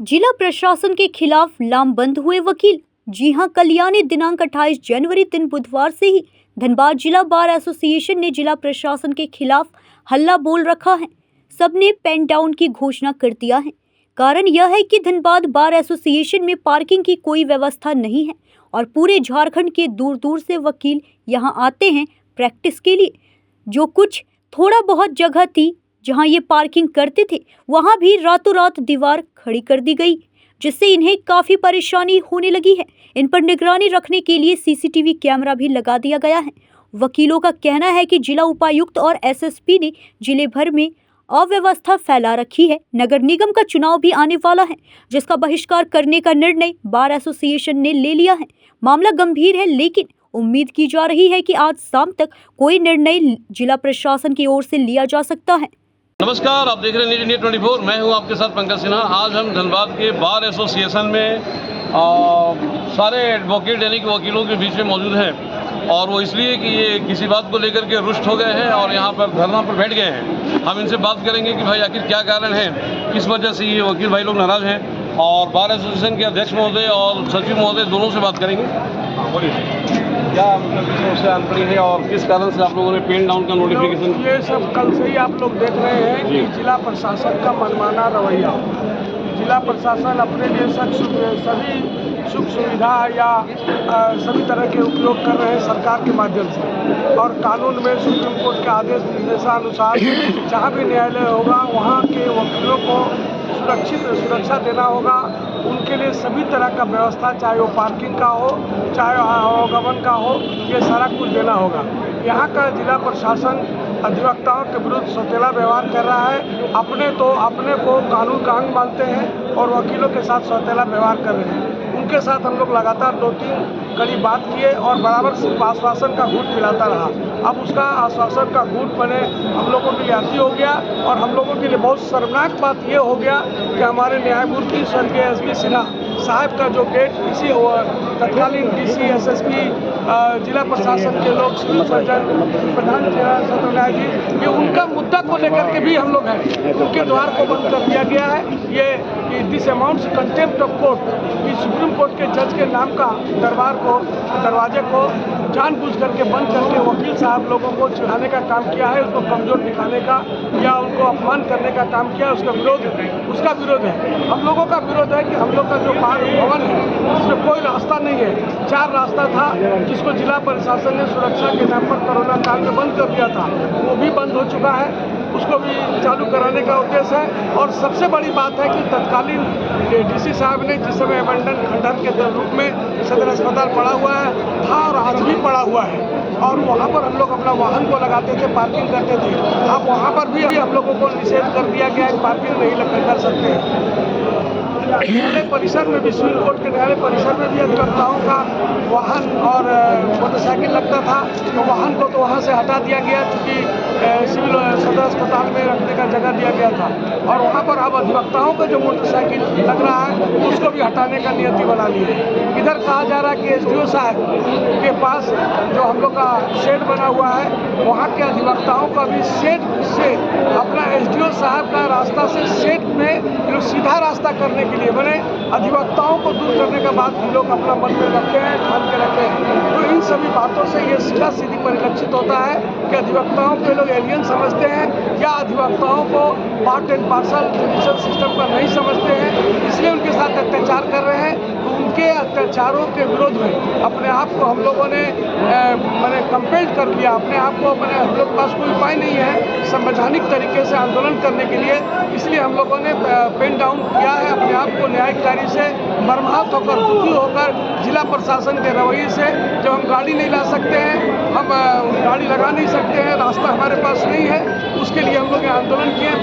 जिला प्रशासन के खिलाफ लामबंद हुए वकील। जी हां, कल यानी दिनांक 28 जनवरी दिन बुधवार से ही धनबाद जिला बार एसोसिएशन ने जिला प्रशासन के खिलाफ हल्ला बोल रखा है। सबने पेन डाउन की घोषणा कर दिया है। कारण यह है कि धनबाद बार एसोसिएशन में पार्किंग की कोई व्यवस्था नहीं है और पूरे झारखंड के दूर दूर से वकील यहां आते हैं प्रैक्टिस के लिए। जो कुछ थोड़ा बहुत जगह थी जहां ये पार्किंग करते थे, वहां भी रातों रात दीवार खड़ी कर दी गई, जिससे इन्हें काफी परेशानी होने लगी है। इन पर निगरानी रखने के लिए सीसीटीवी कैमरा भी लगा दिया गया है। वकीलों का कहना है कि जिला उपायुक्त और एसएसपी ने जिले भर में अव्यवस्था फैला रखी है। नगर निगम का चुनाव भी आने वाला है, जिसका बहिष्कार करने का निर्णय बार एसोसिएशन ने ले लिया है। मामला गंभीर है, लेकिन उम्मीद की जा रही है कि आज शाम तक कोई निर्णय जिला प्रशासन की ओर से लिया जा सकता है। नमस्कार, आप देख रहे हैं न्यूज़ इंडिया 24। मैं हूं आपके साथ पंकज सिन्हा। आज हम धनबाद के बार एसोसिएशन में सारे एडवोकेट यानी कि वकीलों के बीच में मौजूद हैं, और वो इसलिए कि ये किसी बात को लेकर के रुष्ट हो गए हैं और यहाँ पर धरना पर बैठ गए हैं। हम इनसे बात करेंगे कि भाई आखिर क्या कारण है, किस वजह से ये वकील भाई लोग नाराज़ हैं, और बार एसोसिएशन के अध्यक्ष महोदय और सचिव महोदय दोनों से बात करेंगे। बोलिए, क्या मतलब किस समस्या आन पड़ी है और किस कारण से आप लोगों ने पेन डाउन का नोटिफिकेशन? ये सब कल से ही आप लोग देख रहे हैं कि जिला प्रशासन का मनमाना रवैया। जिला प्रशासन अपने लिए सभी सुख सुविधा या सभी तरह के उपयोग कर रहे हैं सरकार के माध्यम से, और कानून में सुप्रीम कोर्ट के आदेश निर्देशानुसार जहाँ भी न्यायालय होगा वहाँ के वकीलों को सुरक्षा देना होगा। उनके लिए सभी तरह का व्यवस्था, चाहे वो पार्किंग का हो, चाहे आवागमन का हो, ये सारा कुछ देना होगा। यहाँ का जिला प्रशासन अधिवक्ताओं के विरुद्ध सौतेला व्यवहार कर रहा है। अपने को कानून का अंग मानते हैं और वकीलों के साथ सौतेला व्यवहार कर रहे हैं। उनके साथ हम लोग लगातार 2-3 कड़ी बात किए और बराबर आश्वासन का घूट पिलाता रहा। अब उसका आश्वासन का घूट बने हम लोगों के लिए अति हो गया, और हम लोगों के लिए बहुत शर्मनाक बात ये हो गया कि हमारे न्यायमूर्ति स्वर्गीय एसपी सिन्हा साहब का जो गेट किसी तत्कालीन डीसी, एसएसपी, जिला प्रशासन के लोग, सिविल सर्जन, प्रधान सत्र न्यायाधीश, ये उनका मुद्दा को लेकर के भी हम लोग हैं, उनके द्वार को बंद कर दिया गया है। ये this amounts contempt of court कि सुप्रीम कोर्ट के जज के नाम का दरवाजे को जानबूझ करके बंद करके वकील साहब लोगों को चिढ़ाने का काम किया है, उसको कमजोर दिखाने का या उनको अपमान करने का काम किया। उसका विरोध है। हम लोगों का विरोध है कि हम लोग का जो भवन है उसमें कोई रास्ता नहीं है। 4 रास्ता था जिसको जिला प्रशासन ने सुरक्षा के नाम पर कोरोना काल में बंद कर दिया था, वो भी बंद हो चुका है। उसको भी चालू कराने का उद्देश्य है। और सबसे बड़ी बात है कि तत्कालीन डीसी साहब ने जिस समय अबंडन खंडहर के रूप में सदर अस्पताल पड़ा हुआ था और आज भी पड़ा हुआ है, और वहाँ पर हम लोग अपना वाहन को लगाते थे, पार्किंग करते थे। अब वहाँ पर भी हम लोगों को निषेध कर दिया गया है, पार्किंग नहीं कर सकते हैं। न्यायालय परिसर में भी, सुप्रीम कोर्ट के न्यायालय परिसर में भी अधिवक्ताओं का वाहन और मोटरसाइकिल लगता था, तो वाहन को तो वहाँ से हटा दिया गया क्योंकि सिविल सदर अस्पताल में रखने का जगह दिया गया था। और वहाँ पर अब अधिवक्ताओं का जो मोटरसाइकिल लग रहा है उसको भी हटाने का नियति बना ली है। इधर कहा जा रहा है कि एसडीओ साहब के पास जो हम लोग का शेड बना हुआ है, वहाँ के अधिवक्ताओं का भी शेड से अपना एसडीओ साहब का रास्ता से शेड में सीधा रास्ता करने के लिए बने। अधिवक्ताओं को दूर करने का बात हम लोग अपना मन में रखे हैं, ठान के रखे हैं। तो इन सभी बातों से ये सीधी परिलक्षित होता है कि अधिवक्ताओं के लोग एलियन समझते हैं या अधिवक्ताओं को part and parcel judicial system का नहीं समझते हैं, इसलिए उनके साथ अत्याचार कर रहे हैं। तो उनके अत्याचारों के विरोध में अपने आप को हम लोगों ने मैंने कंपेल्ड कर लिया। अपने आप को हम लोग पास कोई उपाय नहीं है संवैधानिक तरीके से आंदोलन करने के लिए, इसलिए हम लोगों ने पेन डाउन किया है। अपने आप को न्यायिक कार्य से मर्माहत होकर, दुखी होकर जिला प्रशासन के रवैये से, जब हम गाड़ी नहीं ला सकते हैं, हम गाड़ी लगा नहीं सकते हैं, रास्ता हमारे पास नहीं है, उसके लिए हम लोग आंदोलन किए हैं,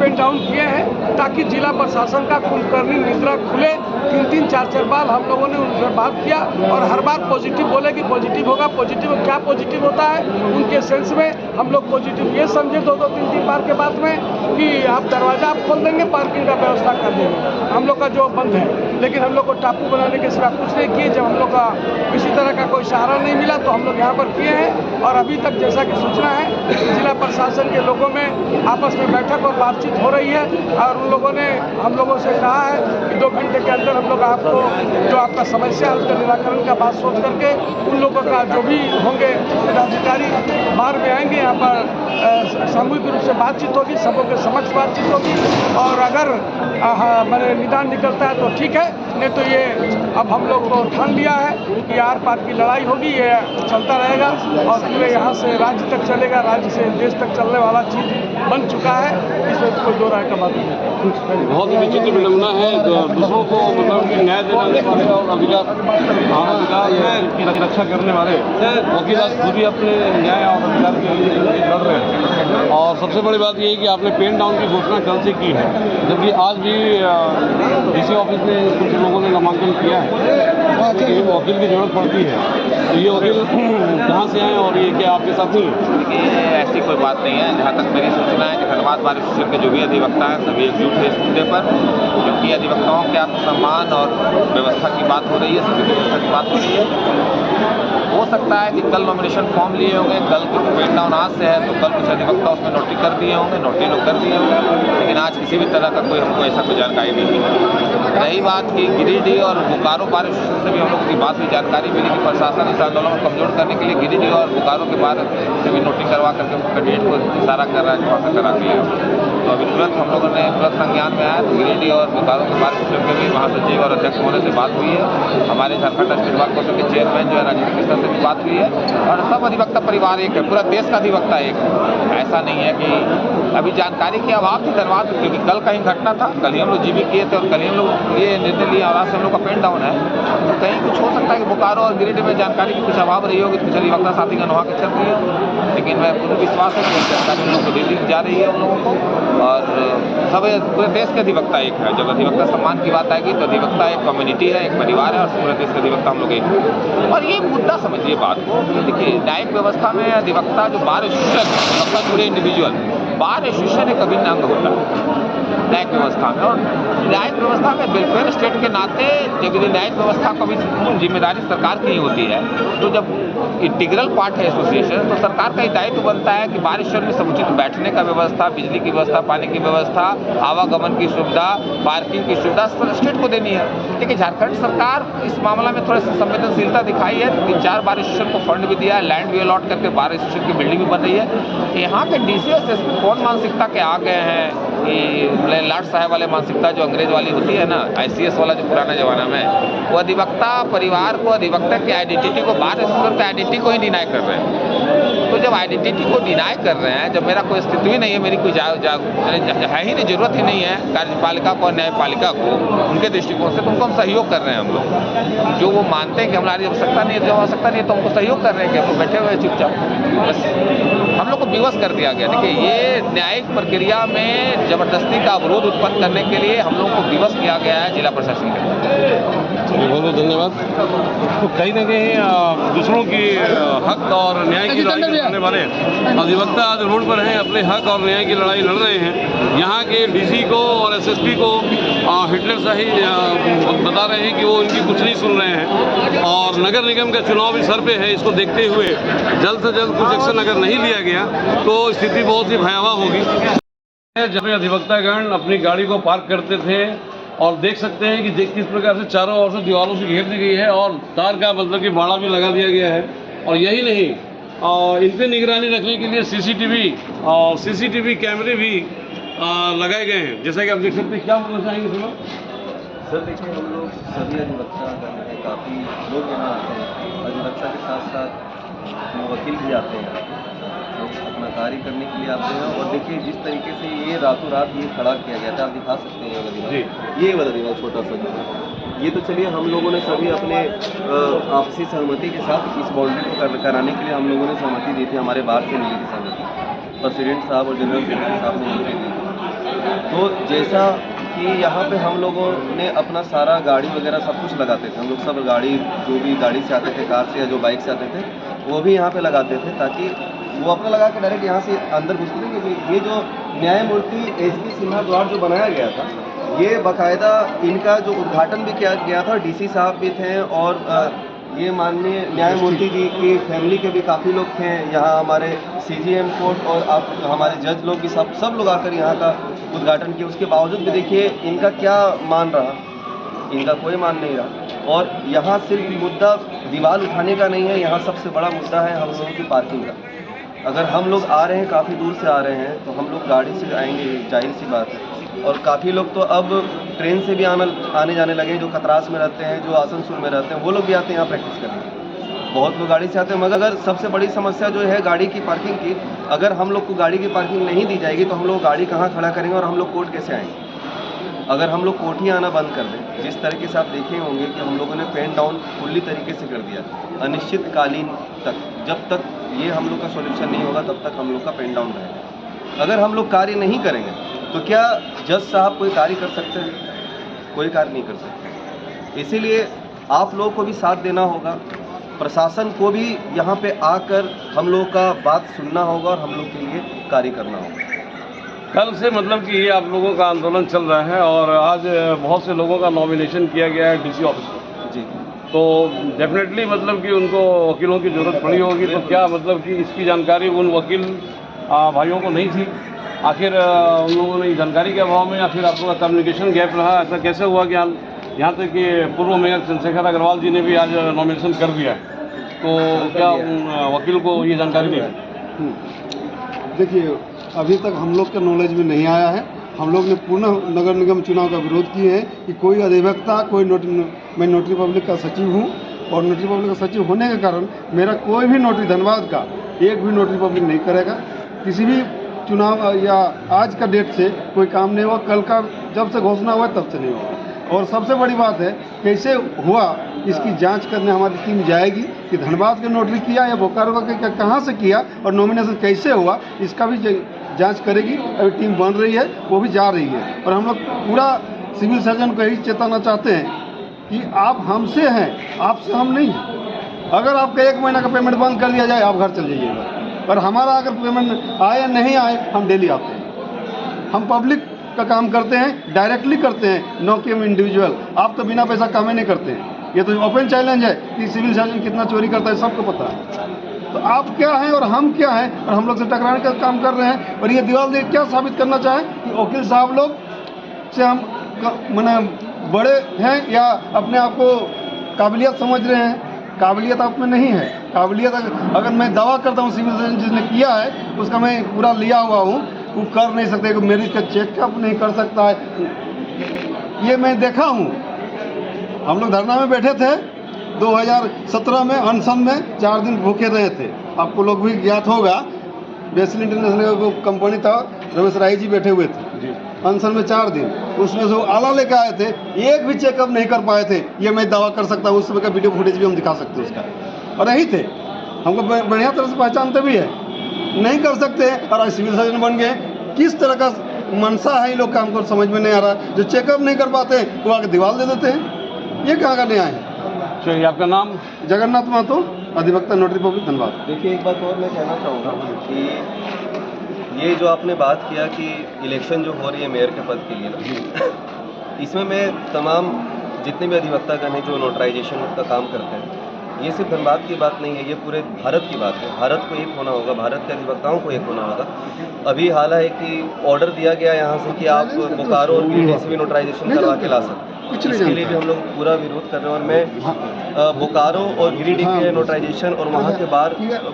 पेन डाउन किए हैं, ताकि जिला प्रशासन का कुलकर्णी निद्रा खुले। 3-3, 4-4 बार हम लोगों ने उनसे बात किया और हर बार पॉजिटिव बोले कि पॉजिटिव होगा। पॉजिटिव क्या पॉजिटिव होता है उनके सेंस में हम लोग पॉजिटिव ये समझे 2-2, 3-3 बार के बाद में कि आप दरवाज़ा आप खोल देंगे, पार्किंग का व्यवस्था कर देंगे, हम लोग का जो बंद है। लेकिन हम लोग को टापू बनाने के सिवा कुछ नहीं किए। जब हम लोग का किसी तरह का कोई सहारा नहीं मिला तो हम लोग यहाँ पर किए हैं। और अभी तक जैसा कि सूचना है कि जिला प्रशासन के लोगों में आपस में बैठक और बातचीत हो रही है और उन लोगों ने हम लोगों से कहा है कि 2 घंटे के अंदर हम लोग आपको जो आपका समस्या है उसका निराकरण का बात सोच करके उन लोगों का जो भी होंगे पदाधिकारी बाहर में आएंगे। यहाँ पर सामूहिक रूप से बातचीत होगी, सबों के समक्ष बातचीत होगी और अगर मैंने निदान निकलता है तो ठीक है, नहीं तो ये अब हम लोग को ठान लिया है कि आर पार की लड़ाई होगी, ये चलता रहेगा और पूरे यहाँ से राज्य तक चलेगा, राज्य से देश तक चलने वाला चीज़ बन चुका है। इसमें कोई दो राय का बात नहीं। बहुत ही विचित्र विडंबना है दूसरों को मतलब कि न्याय दिलाने वाले और अधिकार की रक्षा करने वाले वकील आज खुद ही अपने न्याय और अधिकार के लिए लड़ रहे हैं। और सबसे बड़ी बात ये है कि आपने पेन डाउन की घोषणा कल से की है, जबकि आज भी डीसी ऑफिस में कुछ लोगों ने नामांकन किया है कि वकील की जरूरत पड़ती है। तो ये वकील कहाँ से आए और ये क्या आपके साथ नहीं है? ये ऐसी कोई बात नहीं है। जहाँ तक मेरी सूचना है कि धनबाद बार एसोसिएशन के जो भी अधिवक्ता हैं सभी एकजुट थे इस मुद्दे पर, क्योंकि अधिवक्ताओं के आत्मसम्मान और व्यवस्था की बात हो रही है, सभी व्यवस्था की बात हो रही है। हो सकता है कि कल नॉमिनेशन फॉर्म लिए होंगे, कल पेन डाउन आज से है तो कल कुछ अधिवक्ता उसमें नोटिस कर दिए होंगे, नोटिस लोग कर दिए होंगे, लेकिन आज किसी भी तरह का कोई हमको ऐसा कोई जानकारी नहीं मिली। रही बात कि गिरिडीह और बोकारो बार एसोसिएशन से भी हम लोगों की बात हुई, जानकारी मिली कि प्रशासन इस आंदोलन को कमजोर करने के लिए गिरिडीह और बोकारो के बार से भी नोटिस करवा करके कैंडिडेट को इशारा कर रहा है कि वहाँ से करा दिया। तो अभी तुरंत हम लोगों ने तुरंत संज्ञान में आया तो गिरिडीह और बोकारो के बार एसोसिएशन के भी महासचिव और अध्यक्ष होने से बात हुई है। हमारे झारखंड स्टेट बार काउंसिल के चेयरमैन जो है राजेंद्र कृष्ण से भी बात हुई है और सब अधिवक्ता परिवार एक है, पूरा देश का अधिवक्ता एक है। ऐसा नहीं है कि अभी जानकारी के अभाव थी धनबाद, क्योंकि कल कहीं घटना था, कल ही हम लोग जीबी किए थे और कल ही हम लोग ये निर्णय लिया और आज से हम लोग का पेन डाउन है। तो कहीं कुछ हो सकता है कि बोकारो और गिरिडीह में जानकारी की कुछ अभाव रही होगी, कुछ अधिवक्ता साथीगण वहाँ के चल रही है, लेकिन मैं पूर्ण विश्वास है कि जानकारी हम लोग को दे दी जा रही है उन लोगों को। और सब पूरे देश के अधिवक्ता एक है। जब अधिवक्ता सम्मान की बात आएगी तो अधिवक्ता एक कम्युनिटी है, एक परिवार है और पूरे देश के अधिवक्ता हम लोग एक हैं। और ये मुद्दा समझिए बात को, देखिए न्यायिक व्यवस्था में अधिवक्ता जो बार एसोसिएशन पूरे इंडिविजुअल बार एसोसिएशन एक अभिन्न अंग होता है न्यायिक व्यवस्था में। और न्यायिक व्यवस्था में वेलफेयर स्टेट के नाते जब न्यायिक व्यवस्था को भी जिम्मेदारी सरकार की होती है, तो जब इंटीग्रल पार्ट है एसोसिएशन तो सरकार का ही दायित्व बनता है कि बार एसोसिएशन में समुचित बैठने का व्यवस्था, बिजली की व्यवस्था, पानी की व्यवस्था, आवागमन की सुविधा, पार्किंग की सुविधा स्टेट को देनी है। लेकिन झारखंड सरकार इस मामला में थोड़ी सी संवेदनशीलता दिखाई है, 3-4 बार एसोसिएशन को फंड भी दिया है, लैंड भी अलॉट करके बार एसोसिएशन की बिल्डिंग भी बन रही है। यहाँ के डीसी और एसपी कौन मानसिकता के आ गए हैं कि लाट साहब वाले मानसिकता जो अंग्रेज वाली होती है ना, ICS वाला जो पुराना जमाना में, वो अधिवक्ता परिवार को, अधिवक्ता की आइडेंटिटी को, बार एसोसिएशन की आइडेंटिटी को ही डिनाई कर रहे हैं। तो जब आइडेंटिटी को डिनाई कर रहे हैं, जब मेरा कोई अस्तित्व ही नहीं है, मेरी कोई है ही नहीं, जरूरत ही नहीं है कार्यपालिका को और न्यायपालिका को उनके दृष्टिकोण से, तो उनको हम सहयोग कर रहे हैं। हम लोग जो वो मानते हैं कि हमारी आवश्यकता नहीं है, जो आवश्यकता नहीं है तो उनको सहयोग कर रहे हैं कि हम लोग बैठे हुए चुपचाप, बस हम लोग को विवश कर दिया गया। देखिए ये न्यायिक प्रक्रिया में जबरदस्ती का अवरोध उत्पन्न करने के लिए हम लोग को विवश किया गया है जिला प्रशासन के। बहुत बहुत धन्यवाद। तो कहीं ना कहीं दूसरों की हक और न्याय की लड़ाई लड़ने वाले अधिवक्ता आज रोड पर हैं, अपने हक और न्याय की लड़ाई लड़ रहे हैं। यहाँ के डीसी को और एसएसपी को हिटलर शाही बता रहे हैं कि वो इनकी कुछ नहीं सुन रहे हैं और नगर निगम का चुनाव भी सर पे है। इसको देखते हुए जल्द से जल्द कुछ एक्शन अगर नहीं लिया गया तो स्थिति बहुत ही भयावह होगी। जब अधिवक्तागण अपनी गाड़ी को पार्क करते थे और देख सकते हैं कि किस प्रकार से चारों ओर से दीवारों से घेर दी गई है और तार का मतलब कि बाड़ा भी लगा दिया गया है। और यही नहीं, इन पर निगरानी रखने के लिए सीसीटीवी कैमरे भी लगाए गए हैं, जैसा कि आप देख सकते हैं। क्या बोलना चाहेंगे सर? देखिए हम लोग सभी अधिवक्ता हैं, काफ़ी लोग यहाँ आते हैं, अधिवक्ता के साथ साथ वकील भी आते हैं, लोग अपना कार्य करने के लिए आते हैं। और देखिए जिस तरीके से ये रातों रात ये खड़ा किया गया था, आप दिखा सकते हैं ये वाला दीवार छोटा सा, ये तो चलिए हम लोगों ने सभी अपने आपसी सहमति के साथ इस बाउंड्री को कराने के लिए हम लोगों ने सहमति दी थी, हमारे बाहर से मिली थी सहमति, प्रेसिडेंट साहब और जनरल सेक्रेटरी साहब ने मिलकर दी थी। तो जैसा कि यहाँ पे हम लोगों ने अपना सारा गाड़ी वगैरह सब कुछ लगाते थे, हम लोग सब गाड़ी जो भी गाड़ी से आते थे, कार से या जो बाइक से आते थे वो भी यहाँ पे लगाते थे, ताकि वो अपना लगा के डायरेक्ट यहाँ से अंदर घुसते थे। क्योंकि ये जो न्यायमूर्ति SP सिन्हा द्वार जो बनाया गया था ये बाकायदा इनका जो उद्घाटन भी किया गया था, डीसी साहब भी थे और ये माननीय न्यायमूर्ति जी की फैमिली के भी काफ़ी लोग थे यहाँ, हमारे सीजीएम कोर्ट और आप हमारे जज लोग भी सब लोग आकर यहाँ का उद्घाटन किए। उसके बावजूद भी देखिए इनका क्या मान रहा, इनका कोई मान नहीं रहा। और यहाँ सिर्फ मुद्दा दीवार उठाने का नहीं है, यहाँ सबसे बड़ा मुद्दा है हम लोगों की पार्किंग का। अगर हम लोग आ रहे हैं, काफ़ी दूर से आ रहे हैं, तो हम लोग गाड़ी से आएंगे, जाहिर सी बात है। और काफ़ी लोग तो अब ट्रेन से भी आने जाने लगे, जो खतरास में रहते हैं, जो आसनसोल में रहते हैं, वो लोग भी आते हैं यहाँ प्रैक्टिस करने। बहुत लोग गाड़ी से आते हैं, मगर अगर सबसे बड़ी समस्या जो है गाड़ी की पार्किंग की, अगर हम लोग को गाड़ी की पार्किंग नहीं दी जाएगी तो हम लोग गाड़ी कहाँ खड़ा करेंगे और हम लोग कोर्ट कैसे आएंगे? अगर हम लोग कोर्ट ही आना बंद कर दें, जिस तरीके से आप देखे होंगे कि हम लोगों ने पेन डाउन फुल्ली तरीके से कर दिया अनिश्चितकालीन तक, जब तक ये हम लोग का सॉल्यूशन नहीं होगा तब तक हम लोग का पेन डाउन रहेगा। अगर हम लोग कार्य नहीं करेंगे तो क्या जज साहब कोई कार्य कर सकते हैं? कोई कार्य नहीं कर सकते। इसीलिए आप लोगों को भी साथ देना होगा, प्रशासन को भी यहाँ पे आकर हम लोगों का बात सुनना होगा और हम लोग के लिए कार्य करना होगा। कल से मतलब कि ये आप लोगों का आंदोलन चल रहा है और आज बहुत से लोगों का नॉमिनेशन किया गया है डीसी ऑफिस में। जी, तो डेफिनेटली मतलब कि उनको वकीलों की ज़रूरत पड़ी होगी, तो क्या मतलब कि इसकी जानकारी उन वकील भाइयों को नहीं थी? आखिर उन लोगों ने जानकारी के अभाव में या फिर आप लोगों का कम्युनिकेशन गैप रहा? ऐसा कैसे हुआ कि यहाँ तक कि पूर्व मेयर चंद्रशेखर अग्रवाल जी ने भी आज नॉमिनेशन कर दिया है, तो क्या उन वकील को ये जानकारी नहीं है? देखिए, अभी तक हम लोग के नॉलेज में नहीं आया है। हम लोग ने पुनः नगर निगम चुनाव का विरोध किए हैं कि कोई अधिवक्ता, मैं नोटरी पब्लिक का सचिव हूं और नोटरी पब्लिक का सचिव होने के कारण मेरा कोई भी नोटरी धनबाद का एक भी नोटरी पब्लिक नहीं करेगा। किसी भी चुनाव या आज का डेट से कोई काम नहीं हुआ, कल का जब से घोषणा हुआ तब से नहीं हुआ। और सबसे बड़ी बात है, कैसे हुआ इसकी जांच करने हमारी टीम जाएगी कि धनबाद के नोटरी किया या बोकारो के कहाँ से किया और नॉमिनेशन कैसे हुआ, इसका भी जांच करेगी। अभी टीम बन रही है, वो भी जा रही है। और हम लोग पूरा सिविल सर्जन को यही चेताना चाहते हैं कि आप हमसे हैं, आपसे हम नहीं हैं। अगर आपका 1 महीना का पेमेंट बंद कर दिया जाए, आप घर चल जाइएगा। और हमारा अगर पेमेंट आए नहीं आए, हम डेली आते हैं। हम पब्लिक का काम करते हैं, डायरेक्टली करते हैं, नो कि हम इंडिविजुअल। आप तो बिना पैसा काम ही नहीं करते हैं। ये तो ओपन चैलेंज है कि सिविल सर्जन कितना चोरी करता है, सबको पता है। तो आप क्या हैं और हम क्या हैं, और हम लोग से टकराने का काम कर रहे हैं। और ये दीवार देख क्या साबित करना चाहें कि वकील साहब लोग से हम माने बड़े हैं या अपने आप को काबिलियत समझ रहे हैं। काबिलियत आप में नहीं है। काबिलियत अगर मैं दावा करता हूँ सिविल सर्जन जिसने किया है उसका मैं पूरा लिया हुआ हूँ, वो कर नहीं सकते, मेरिज का चेकअप नहीं कर सकता है। ये मैं देखा हूँ। हम लोग धरना में बैठे थे 2017 में, अनशन में 4 दिन भूखे रहे थे। आपको लोग भी ज्ञात होगा, बेसिल इंटरनेशनल को कंपनी था, रमेश राय जी बैठे हुए थे अनशन में 4 दिन। उसमें से वो आला लेकर आए थे, एक भी चेकअप नहीं कर पाए थे। ये मैं दावा कर सकता हूँ। उस समय का वीडियो फुटेज भी हम दिखा सकते हैं उसका। और यही थे, हमको बढ़िया तरह से पहचानते भी है। नहीं कर सकते और आज सिविल सर्जन बन गए। किस तरह का मनसा है इन लोग का, हमको समझ में नहीं आ रहा। जो चेकअप नहीं कर पाते वो आके दीवार दे देते हैं। ये कहाँ का न्याय है? चलिए, आपका नाम? जगन्नाथ महतो, अधिवक्ता नोटरी पब्लिक धनबाद। देखिए, एक बात और मैं कहना चाहूँगा कि ये जो आपने बात किया कि इलेक्शन जो हो रही है मेयर के पद के लिए ना, इसमें मैं तमाम जितने भी अधिवक्तागण हैं जो नोटराइजेशन का काम करते हैं, ये सिर्फ धनबाद की बात नहीं है, ये पूरे भारत की बात है। भारत को एक होना होगा, भारत के अधिवक्ताओं को एक होना होगा। अभी हाल है कि ऑर्डर दिया गया यहाँ से कि आप बोकारो और गिरिडीह से भी नोटराइजेशन करवा के ला सकते हैं। इसके लिए भी हम लोग पूरा विरोध कर रहे हैं। और मैं बोकारो और गिरिडीह के नोटराइजेशन और वहाँ के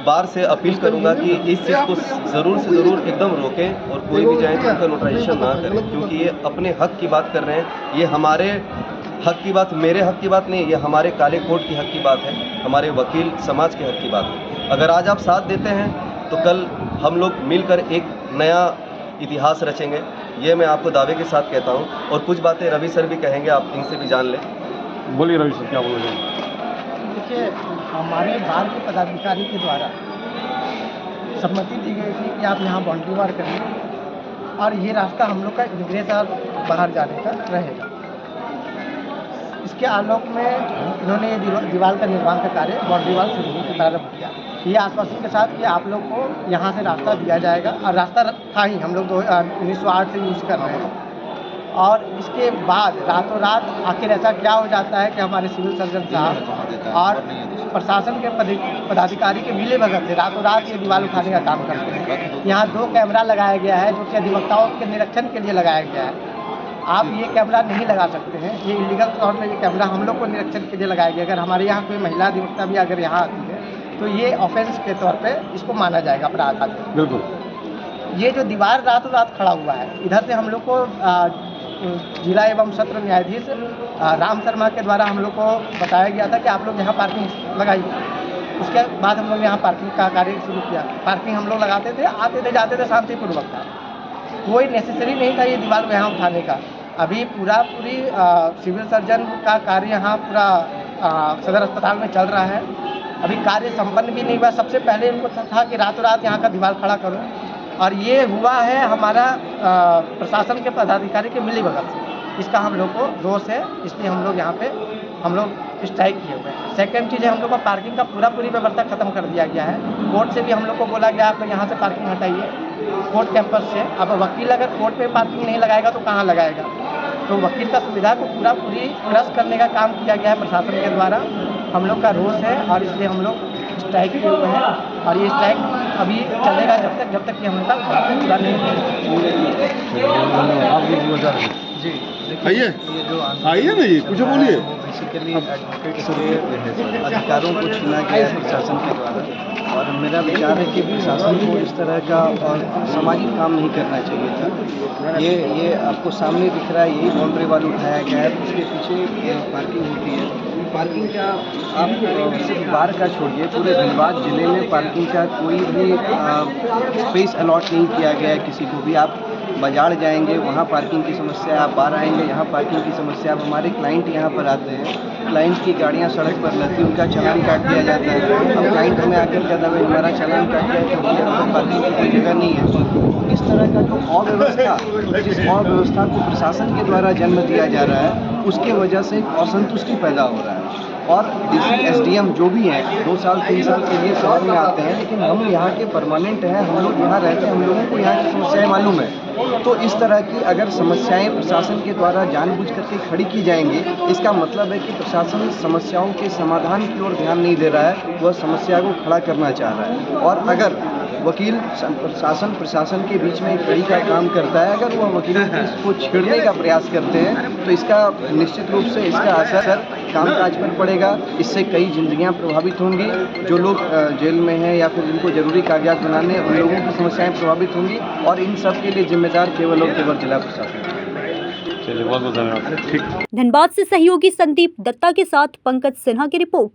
बार से अपील करूँगा कि इस चीज़ को ज़रूर से ज़रूर एकदम रोकें और कोई भी जाए तो उनका नोटराइजेशन ना करें, क्योंकि ये अपने हक की बात कर रहे हैं। ये हमारे हक की बात, मेरे हक की बात नहीं, ये हमारे काले कोट की हक की बात है, हमारे वकील समाज के हक की बात है। अगर आज आप साथ देते हैं तो कल हम लोग मिलकर एक नया इतिहास रचेंगे। ये मैं आपको दावे के साथ कहता हूँ। और कुछ बातें रवि सर भी कहेंगे, आप इनसे भी जान लें। बोलिए रवि सर, क्या बोलोगे? देखिए, हमारे बार के पदाधिकारी के द्वारा सम्मति दी गई थी कि आप यहाँ बाउंड्री वार करें और ये रास्ता हम लोग का इंग्रेज और बाहर जाने का रहेगा। इसके आलोक में इन्होंने दीवार का निर्माण का कार्य बाउंड्री वाल शुरू की प्रारंभ किया। ये आश्वासन के साथ कि आप लोग को यहाँ से रास्ता दिया जाएगा और रास्ता था ही, हम लोग 1908 से यूज़ कर रहे हैं। और इसके बाद रातों रात आखिर ऐसा क्या हो जाता है कि हमारे सिविल सर्जन साहब और प्रशासन के पदाधिकारी के मिले भगत से रातों रात ये दीवार उठाने का काम करते हैं। यहाँ 2 कैमरा लगाया गया है जो कि अधिवक्ताओं के निरीक्षण के लिए लगाया गया है। आप ये कैमरा नहीं लगा सकते हैं, ये इलीगल तौर पर ये कैमरा हम लोग को निरीक्षण के लिए लगाया गया। अगर हमारे यहाँ कोई महिला अधिवक्ता भी अगर यहाँ आती है तो ये ऑफेंस के तौर पे इसको माना जाएगा, अपराध। बिल्कुल। ये जो दीवार रातों रात खड़ा हुआ है, इधर से हम लोग को जिला एवं सत्र न्यायाधीश राम शर्मा के द्वारा हम लोग को बताया गया था कि आप लोग यहाँ पार्किंग लगाइए। उसके बाद हम लोग यहाँ पार्किंग का कार्य शुरू किया। पार्किंग हम लोग लगाते थे, आते थे जाते थे, शांतिपूर्वक था, कोई नेसेसरी नहीं था ये दीवार को यहाँ उठाने का। अभी पूरी सिविल सर्जन का कार्य यहाँ पूरा सदर अस्पताल में चल रहा है। अभी कार्य संपन्न भी नहीं हुआ। सबसे पहले इनको था कि रातों रात यहाँ का दीवार खड़ा करो, और ये हुआ है हमारा प्रशासन के पदाधिकारी के मिलीभगत से। इसका हम लोग को दोष है, इसलिए हम लोग यहाँ पे हम लोग स्ट्राइक किए हुए हैं। सेकंड चीज़ है, हम लोग को पार्किंग का पूरी व्यवस्था खत्म कर दिया गया है। कोर्ट से भी हम लोग को बोला गया आप लोग यहाँ से पार्किंग हटाइए, कोर्ट कैंपस से। अब वकील अगर कोर्ट पे पार्किंग नहीं लगाएगा तो कहाँ लगाएगा? तो वकील का सुविधा को पूरी क्रश करने का काम किया गया है प्रशासन के द्वारा। हम लोग का रोष है और इसलिए हम लोग स्ट्राइक किए हुए हैं, और ये स्ट्राइक अभी चलेगा जब तक कि हम लोग का पूरा नहीं होगा। जी आइए ये जो आइए ना, ये कुछ बोलिए। बेसिकली एडवोकेट्स के अधिकारों को छीना गया है प्रशासन के द्वारा, और मेरा विचार है कि प्रशासन को इस तरह का और सामाजिक काम नहीं करना चाहिए था। ये आपको सामने दिख रहा है, यही बाउंड्री वाल उठाया गया है, उसके पीछे पार्किंग होती है। पार्किंग का आप सिर्फ बार का छोड़िए, पूरे धनबाद जिले में पार्किंग का कोई भी स्पेस अलॉट नहीं किया गया है किसी को भी। आप बाजार जाएंगे वहाँ पार्किंग की समस्या है, आप बाहर आएंगे यहाँ पार्किंग की समस्या। अब हमारे क्लाइंट यहाँ पर आते हैं, क्लाइंट की गाड़ियाँ सड़क पर रहती हैं, उनका चालान काट दिया जाता है। अब क्लाइंट हमें आकर कहता है हमारा चालान काट दिया क्योंकि यहाँ पर पार्किंग की कोई जगह नहीं है। इस तरह का जो अव्यवस्था, जिस अव्यवस्था को प्रशासन के द्वारा जन्म दिया जा रहा है, उसके वजह से एक असंतुष्टि पैदा हो रहा है। और डीसी एसडीएम जो भी हैं 2 साल 3 साल के लिए शहर में आते हैं, लेकिन हम यहाँ के परमानेंट हैं, हम लोग यहाँ रहते हैं, हम लोगों को यहाँ की समस्याएं मालूम है। तो इस तरह की अगर समस्याएं प्रशासन के द्वारा जानबूझ करके खड़ी की जाएंगी, इसका मतलब है कि प्रशासन समस्याओं के समाधान की ओर ध्यान नहीं दे रहा है, वह समस्या को खड़ा करना चाह रहा है। और अगर वकील प्रशासन के बीच में कड़ी का काम करता है, अगर वह वकीलों को छेड़ने का प्रयास करते हैं, तो इसका निश्चित रूप से इसका असर कामकाज पर पड़ेगा। इससे कई जिंदगियां प्रभावित होंगी। जो लोग जेल में हैं या फिर जिनको जरूरी कागजात बनाने, उन लोगों की समस्याएं प्रभावित होंगी, और इन सब के लिए जिम्मेदार केवल और केवल जिला प्रशासन। चलिए, बहुत बहुत धन्यवाद। ठीक। धनबाद से सहयोगी संदीप दत्ता के साथ पंकज सिन्हा की रिपोर्ट।